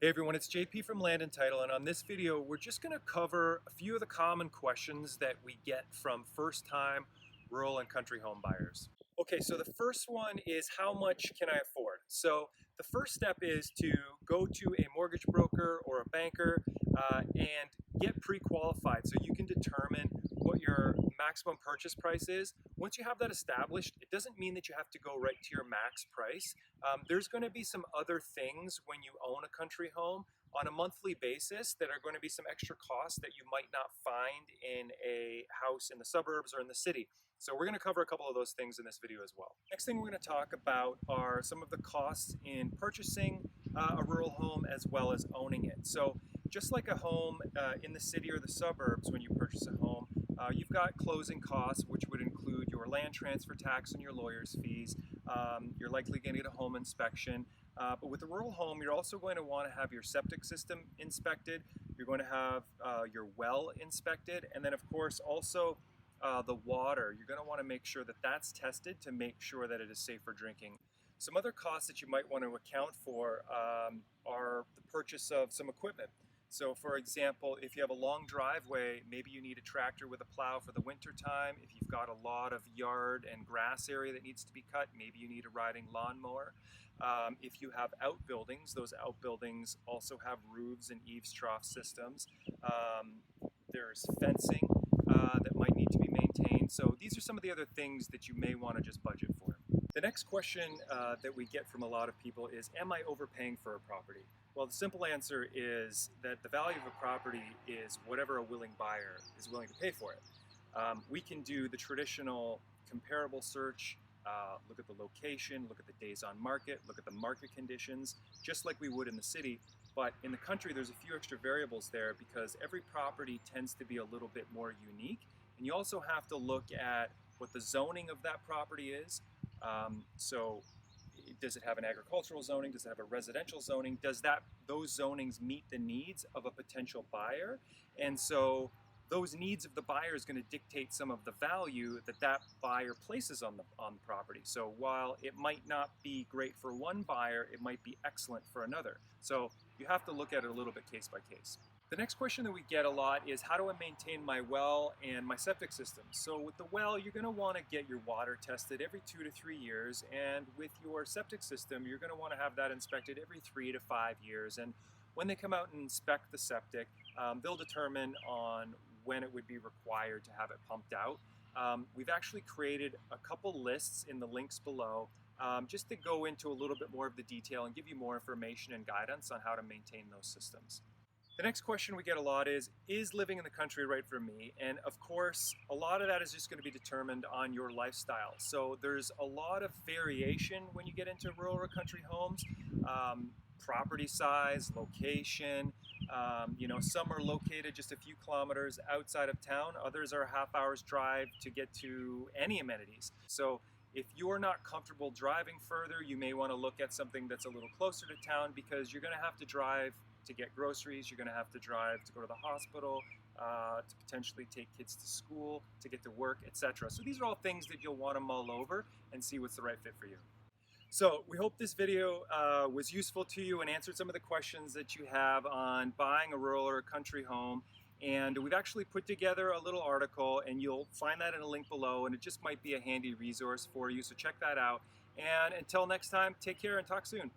Hey everyone, it's JP from Land and Title, and on this video we're just going to cover a few of the common questions that we get from first-time rural and country home buyers. Okay, so the first one is how much can I afford? So the first step is to go to a mortgage broker or a banker and get pre-qualified so you can determine what your maximum purchase price is. Once you have that established, it doesn't mean that you have to go right to your max price. There's going to be some other things when you own a country home on a monthly basis that are going to be some extra costs that you might not find in a house in the suburbs or in the city. So we're going to cover a couple of those things in this video as well. Next thing we're going to talk about are some of the costs in purchasing a rural home as well as owning it. So just like a home in the city or the suburbs, when you purchase a home, you've got closing costs, which would include your land transfer tax and your lawyer's fees. You're likely going to get a home inspection. But with a rural home, you're also going to want to have your septic system inspected. You're going to have your well inspected. And then, of course, also the water. You're going to want to make sure that that's tested to make sure that it is safe for drinking. Some other costs that you might want to account for are the purchase of some equipment. So for example, if you have a long driveway, maybe you need a tractor with a plow for the winter time. If you've got a lot of yard and grass area that needs to be cut, maybe you need a riding lawnmower. If you have outbuildings, those outbuildings also have roofs and eaves trough systems. There's fencing that might need to be maintained. So these are some of the other things that you may want to just budget for. The next question that we get from a lot of people is, am I overpaying for a property? Well, the simple answer is that the value of a property is whatever a willing buyer is willing to pay for it. We can do the traditional comparable search, look at the location, look at the days on market, look at the market conditions, just like we would in the city. But in the country, there's a few extra variables there because every property tends to be a little bit more unique. And you also have to look at what the zoning of that property is. So does it have an agricultural zoning? Does it have a residential zoning? Does those zonings meet the needs of a potential buyer? And so those needs of the buyer is going to dictate some of the value that buyer places on the property. So while it might not be great for one buyer, it might be excellent for another. So you have to look at it a little bit case by case. The next question that we get a lot is, how do I maintain my well and my septic system? So with the well, you're going to want to get your water tested every 2 to 3 years, and with your septic system, you're going to want to have that inspected every 3 to 5 years. And when they come out and inspect the septic, they'll determine on when it would be required to have it pumped out. We've actually created a couple lists in the links below just to go into a little bit more of the detail and give you more information and guidance on how to maintain those systems. The next question we get a lot is living in the country right for me? And of course, a lot of that is just going to be determined on your lifestyle. So there's a lot of variation when you get into rural or country homes. Property size, location, some are located just a few kilometers outside of town. Others are a half hour's drive to get to any amenities. So if you're not comfortable driving further, you may want to look at something that's a little closer to town because you're going to have to drive to get groceries, you're going to have to drive to go to the hospital, to potentially take kids to school, to get to work, etc. So these are all things that you'll want to mull over and see what's the right fit for you. So we hope this video was useful to you and answered some of the questions that you have on buying a rural or a country home. And we've actually put together a little article, and you'll find that in a link below, and it just might be a handy resource for you, so check that out. And until next time, take care and talk soon.